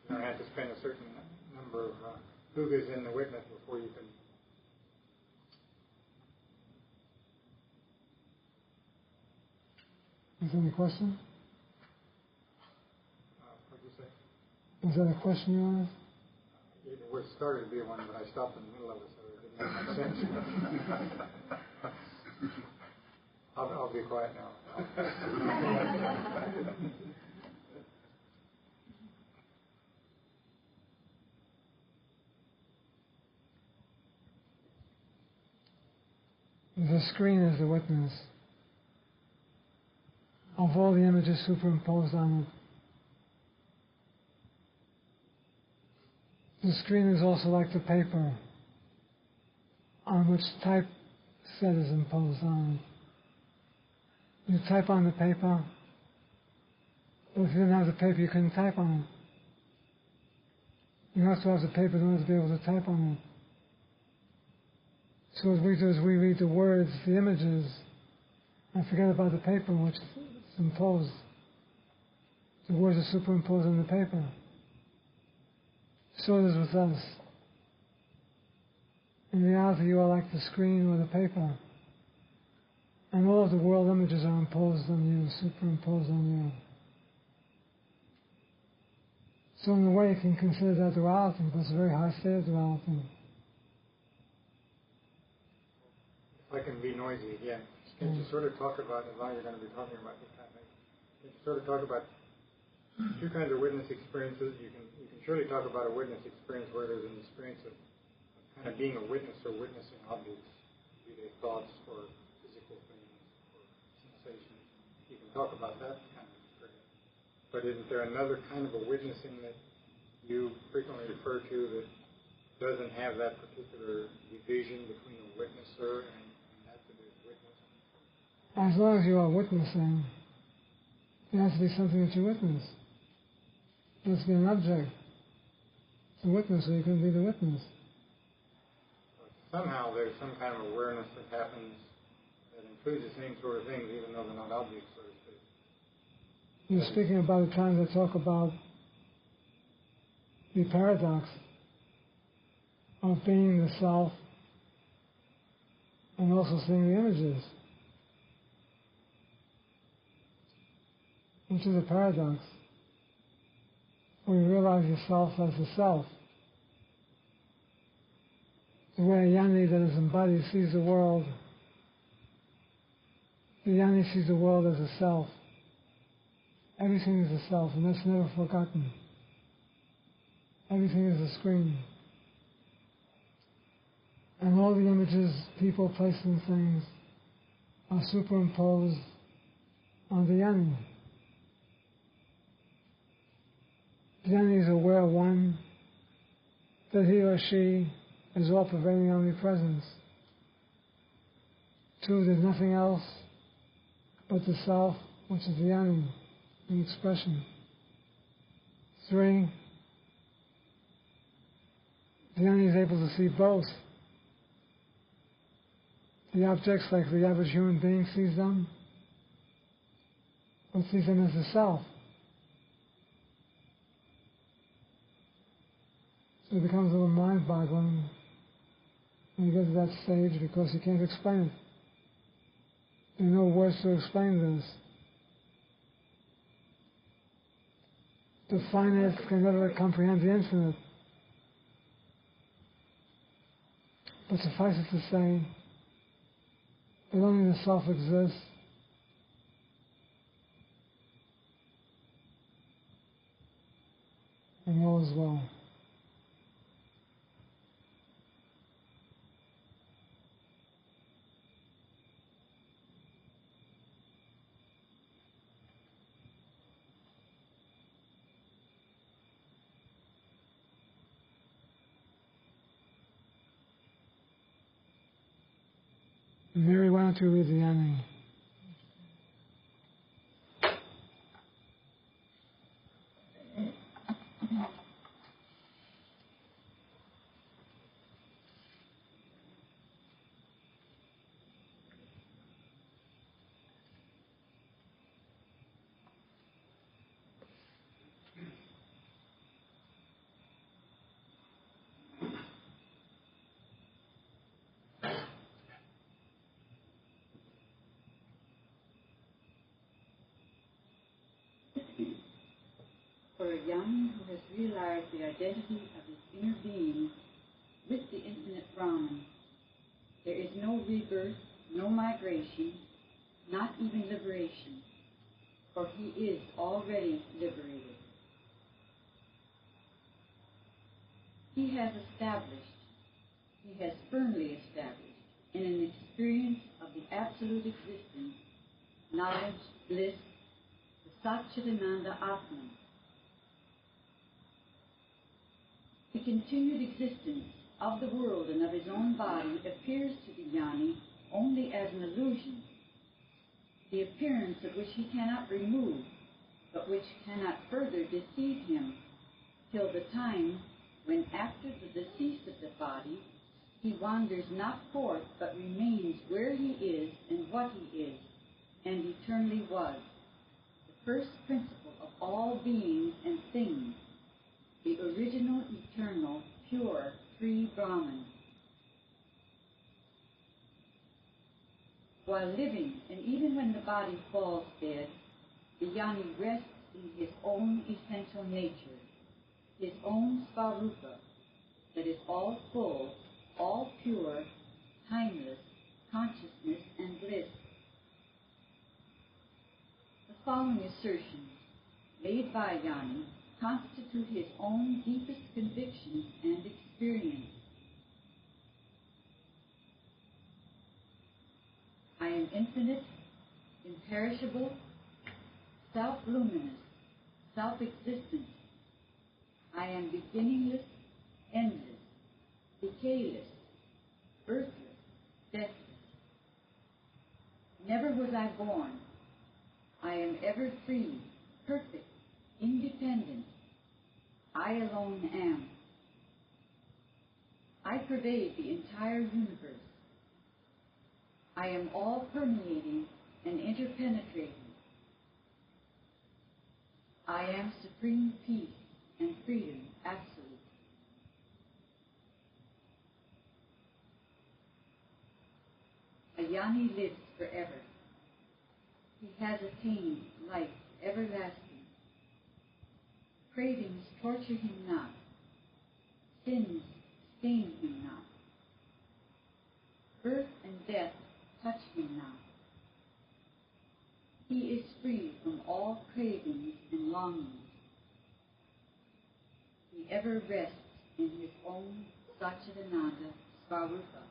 You don't have to spend a certain number of hugas in the witness before you can. Is there any question? What'd you say? Is that a question you asked? It was started to be one, but I stopped in the middle of it, so it didn't make sense. I'll be quiet now. The screen is the witness of all the images superimposed on it. The screen is also like the paper on which typeset is imposed on it. You type on the paper, but if you didn't have the paper, you couldn't type on it. You have to have the paper in order to be able to type on it. So what we do is we read the words, the images, and forget about the paper which is imposed. The words are superimposed on the paper. So it is with us. In reality, you are like the screen or the paper. And all of the world images are imposed on you, superimposed on you. So in a way, you can consider that duality, but it's a very high state of duality. If I can be noisy again, can you sort of talk about, as long as you're going to be talking about this kind of thing, can you sort of talk about two kinds of witness experiences? You can surely talk about a witness experience where there's an experience of kind of being a witness or witnessing objects, be they thoughts or physical things or sensations. You can talk about that kind of experience. But isn't there another kind of a witnessing that you frequently refer to that doesn't have that particular division between a witnesser and that that is witnessing? As long as you are witnessing, there has to be something that you witness. There has to be an object to witness, or you can be the witness. Somehow there's some kind of awareness that happens that includes the same sort of things, even though they're not objects, so to speak. You're speaking about the times I talk about the paradox of being the self and also seeing the images, which is a paradox, where you realize yourself as the self. The way a Jnani that is embodied sees the world, the Jnani sees the world as a self. Everything is a self, and that's never forgotten. Everything is a screen. And all the images, people, places, and things are superimposed on the Jnani. The Jnani is aware, one, that he or she is all-pervading omnipresence. Two, there's nothing else but the self, which is the Jnani, in expression. Three, the Jnani is able to see both. The objects, like the average human being sees them, but sees them as the self. So it becomes a little mind-boggling when you get to that stage because you can't explain it. There are no words to explain this. The finite can never comprehend the infinite. But suffice it to say that only the self exists, and all is well. Mary, why don't you read the Jnani? For a Jnani who has realized the identity of his inner being with the infinite Brahman, there is no rebirth, no migration, not even liberation, for he is already liberated. He has firmly established in an experience of the absolute existence, knowledge, bliss, the Satchitananda Atman. The continued existence of the world and of his own body appears to the Jnani only as an illusion, the appearance of which he cannot remove, but which cannot further deceive him, till the time when, after the decease of the body, he wanders not forth, but remains where he is and what he is, and eternally was, the first principle of all beings and things, the original, eternal, pure, free Brahman. While living, and even when the body falls dead, the Jnani rests in his own essential nature, his own Svarupa, that is all full, all pure, timeless, consciousness and bliss. The following assertions, made by Jnani, constitute his own deepest convictions and experience. I am infinite, imperishable, self-luminous, self-existent. I am beginningless, endless, decayless, birthless, deathless. Never was I born. I am ever free, perfect, independent. I alone am. I pervade the entire universe. I am all permeating and interpenetrating. I am supreme peace and freedom absolute. A Jnani lives forever. He has attained life everlasting. Cravings torture him not. Sins stain him not. Birth and death touch him not. He is free from all cravings and longings. He ever rests in his own Satchidananda Svarupa.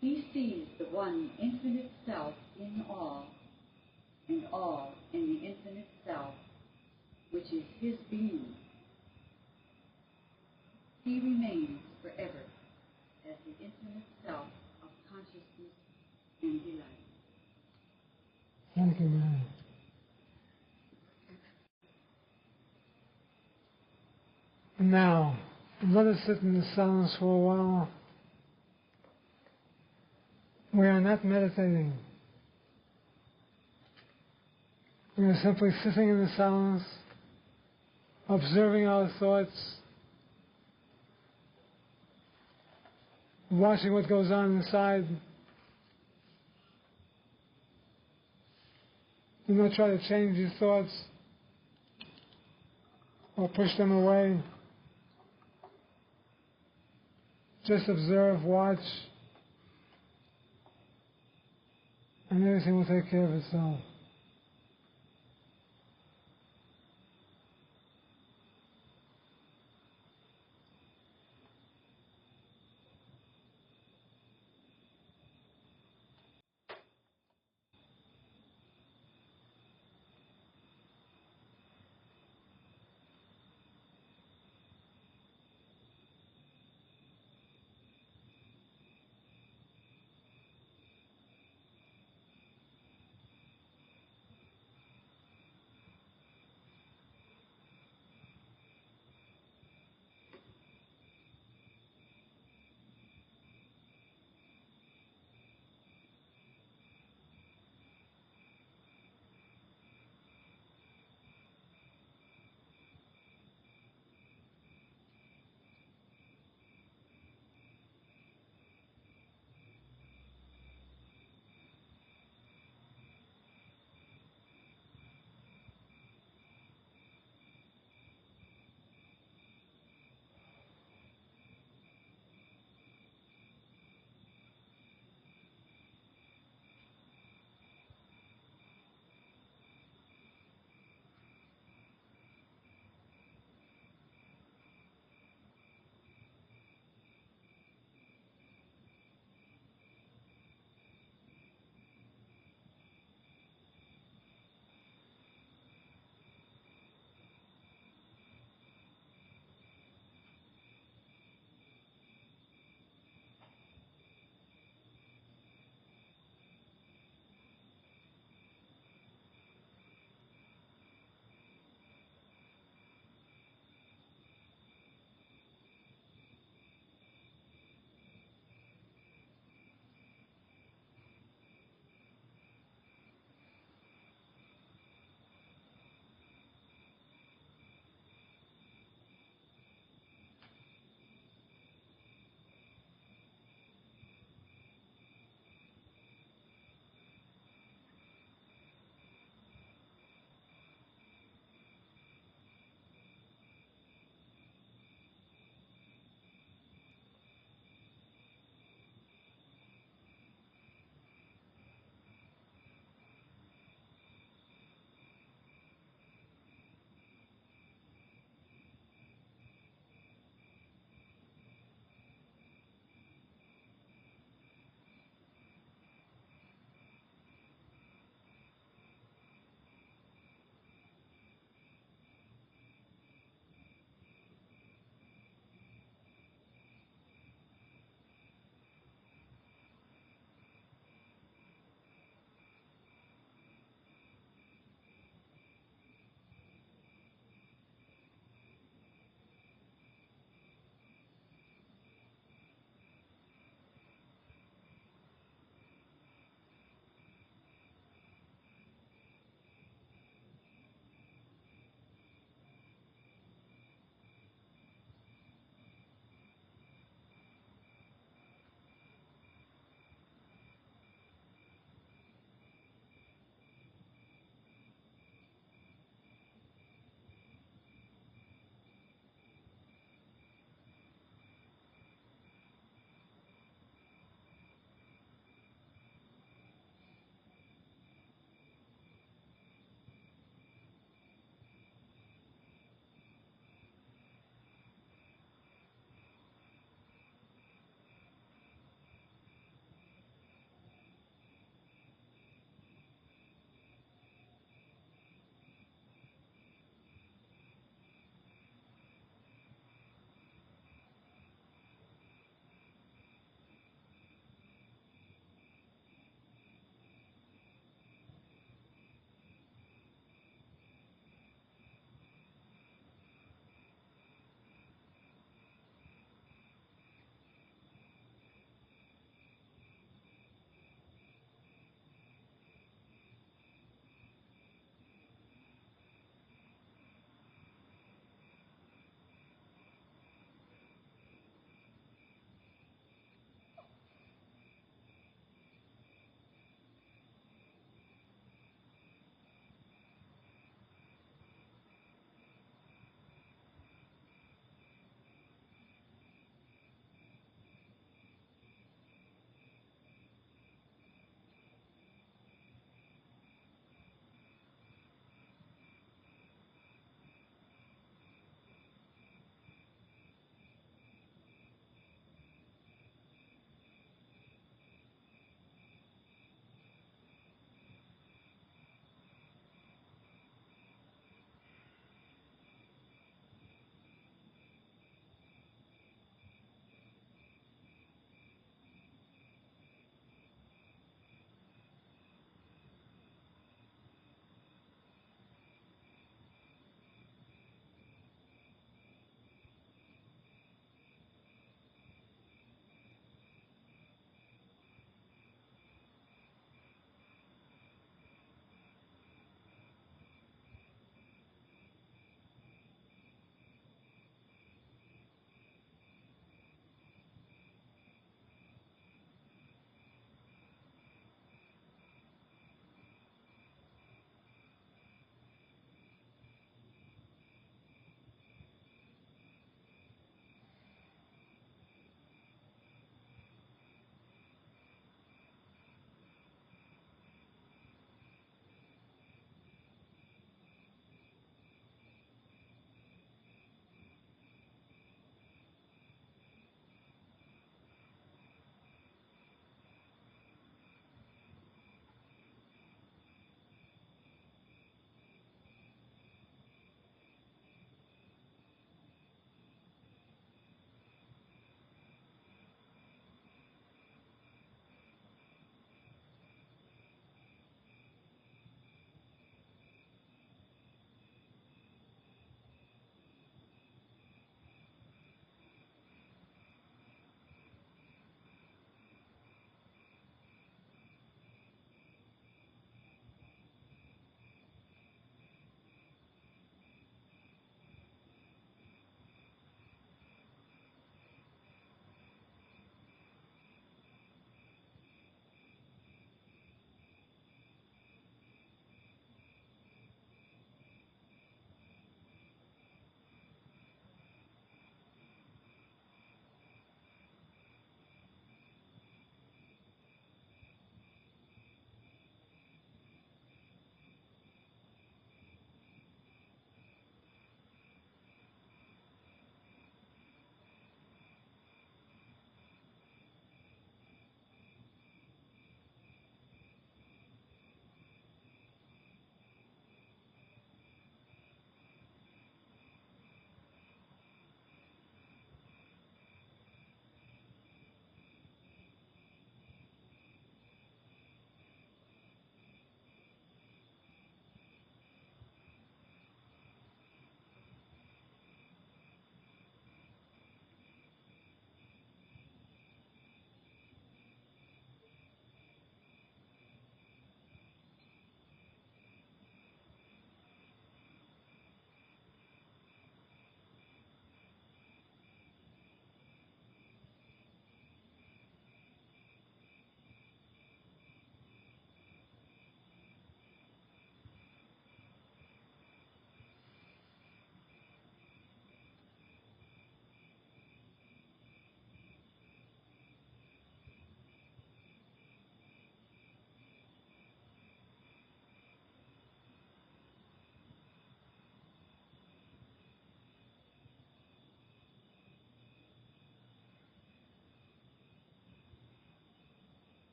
He sees the one infinite self in all, and all in the infinite self, which is his being. He remains forever as the infinite self of consciousness and delight. Thank you, man. Now, let us sit in the silence for a while. We are not meditating. We are simply sitting in the silence, observing our thoughts, watching what goes on inside. Do not try to change your thoughts or push them away. Just observe, watch, and everything will take care of itself.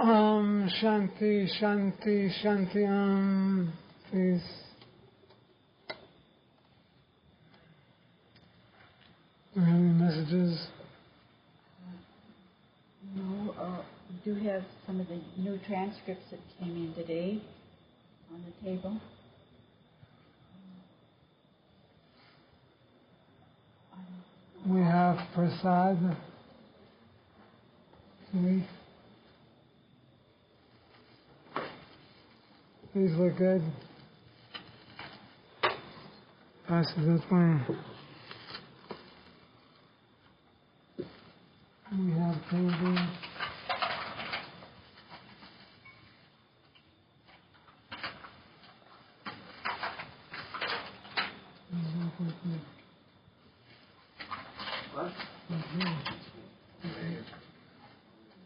Shanti, Shanti, Shanti, please. Do we have any messages? No, we do have some of the new transcripts that came in today on the table. We have prasad. These look good. Pass it this way. We have painting. What?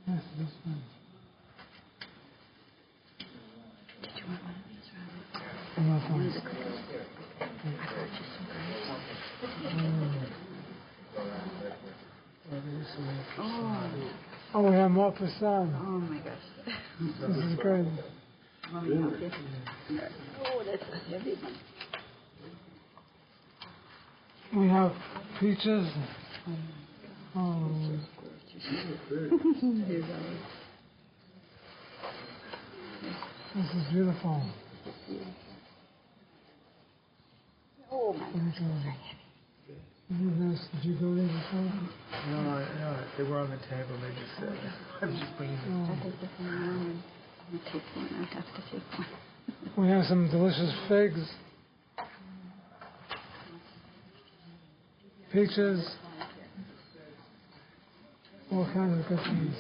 Pass this one. Oh, we have more prasad. Oh my gosh. This is good. Oh, that's a heavy one. We have peaches. Oh. This is beautiful. Oh my gosh. Did you go there before? No, they were on the table. They just said, I'm just bringing them. I'll take this one around. I'm going to take one. I have to take one. We have some delicious figs. Peaches. All kinds of good things.